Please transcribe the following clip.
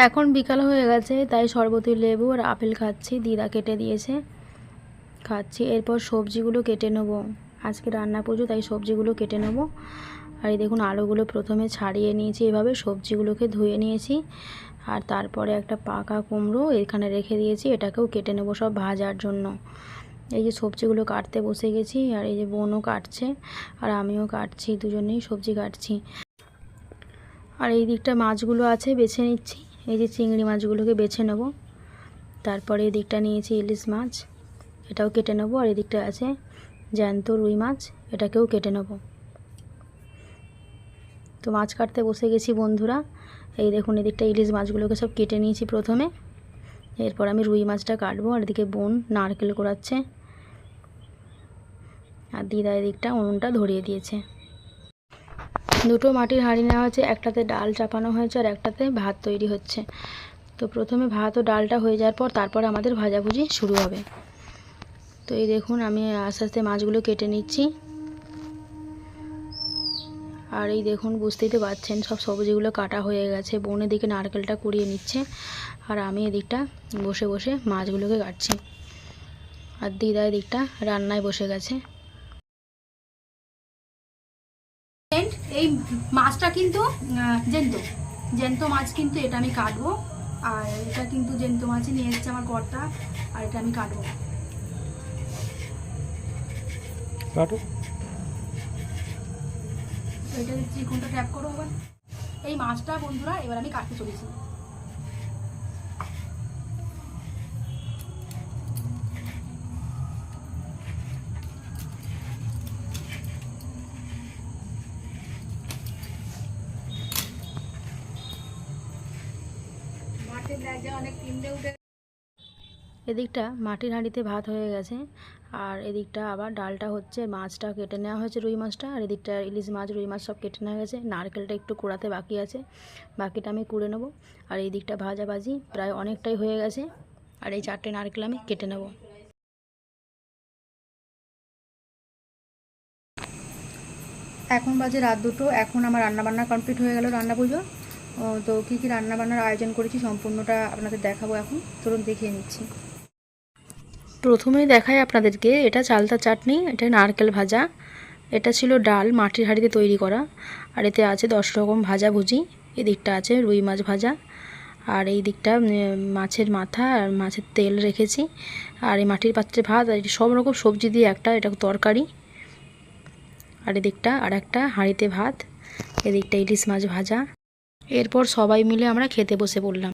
এখন বিকাল হয়ে গেছে, তাই শরবতি লেবু আর আপেল খাচ্ছি। দিদা কেটে দিয়েছে, খাচ্ছি। এরপর সবজিগুলো কেটে নেবো, আজকে রান্না পুজো তাই সবজিগুলো কেটে নেবো। আর এই দেখুন আলুগুলো প্রথমে ছাড়িয়ে নিয়েছি, এভাবে সবজিগুলোকে ধুয়ে নিয়েছি। আর তারপরে একটা পাকা কুমড়ো এখানে রেখে দিয়েছি, এটাকেও কেটে নেবো সব ভাজার জন্য। এই যে সবজিগুলো কাটতে বসে গেছি, আর এই যে বোনও কাটছে আর আমিও কাটছি, দুজনেই সবজি কাটছি। আর এই দিকটা মাছগুলো আছে বেছে নিচ্ছি, এই যে চিংড়ি মাছগুলোকে বেছে নেব। তারপরে এই দিকটা নিয়েছি ইলিশ মাছ, এটাও কেটে নেব। আর এদিকটা আছে জ্যান্ত রুই মাছ, এটাকেও কেটে নেব। তো মাছ কাটতে বসে গেছি বন্ধুরা। এই দেখুন এদিকটা ইলিশ মাছগুলোকে সব কেটে নিয়েছি প্রথমে, এরপর আমি রুই মাছটা কাটবো। আর এদিকে বোন নারকেল কোড়াচ্ছে, আর দিদা এদিকটা উনুনটা ধরিয়ে দিয়েছে। দুটো মাটির হাঁড়ি নেওয়া হয়েছে, একটাতে ডাল চাপানো হয়েছে আর একটাতে ভাত তৈরি হচ্ছে। তো প্রথমে ভাত ও ডালটা হয়ে যাওয়ার পর তারপর আমাদের ভাজাভুজি শুরু হবে। তো এই দেখুন আমি আস্তে আস্তে মাছগুলো কেটে নিচ্ছি। আর এই দেখুন বুঝতেই তো পারছেন সব সবজিগুলো কাটা হয়ে গেছে। বোন এদিকে নারকেলটা কুড়িয়ে নিচ্ছে আর আমি এদিকটা বসে বসে মাছগুলোকে কাটছি। আর দিদা এদিকটা রান্নায় বসে গেছে। এই মাছটা কিন্তু জ্যান্ত জ্যান্ত মাছ, কিন্তু এটা আমি কাটবো। আর এটা কিন্তু জ্যান্ত মাছই নিয়ে এসেছে আমার কর্তা, আর এটা আমি কাটবো। কাটো, এটা চিকনটা ট্যাপ করো আবার। এই মাছটা বন্ধুরা এবার আমি কাটতে চলেছি। এদিকটা মাটির হাঁড়িতে ভাত হয়ে গেছে, আর এদিকটা আবার ডালটা হচ্ছে। মাছটা কেটে নেওয়া হয়েছে, রুই মাছটা, আর এদিকটা ইলিশ মাছ রুই মাছ সব কেটে নেওয়া গেছে। নারকেলটা একটু কুড়াতে বাকি আছে, বাকিটা আমি কুড়ে নেবো। আর এই দিকটা ভাজাভাজি প্রায় অনেকটাই হয়ে গেছে, আর এই 4টে নারকেল আমি কেটে নেব। এখন বাজে রাত 2টো। এখন আমার রান্নাবান্না কমপ্লিট হয়ে গেল, রান্না পুজো। তো কী কী রান্নাবান্নার আয়োজন করেছি সম্পূর্ণটা আপনাদের দেখাবো এখন, চলুন দেখিয়ে নিচ্ছি। প্রথমেই দেখাই আপনাদেরকে, এটা চালতা চাটনি, এটা নারকেল ভাজা, এটা ছিল ডাল মাটির হাঁড়িতে তৈরি করা, আর এতে আছে 10 রকম ভাজাভুজি। এদিকটা আছে রুই মাছ ভাজা, আর এই দিকটা মাছের মাথা আর মাছের তেল রেখেছি। আর এই মাটির পাত্রে ভাত, আর সব রকম সবজি দিয়ে একটা এটা তরকারি। আর এদিকটা আর একটা হাঁড়িতে ভাত, এদিকটা ইলিশ মাছ ভাজা। এরপর সবাই মিলে আমরা খেতে বসে পড়লাম।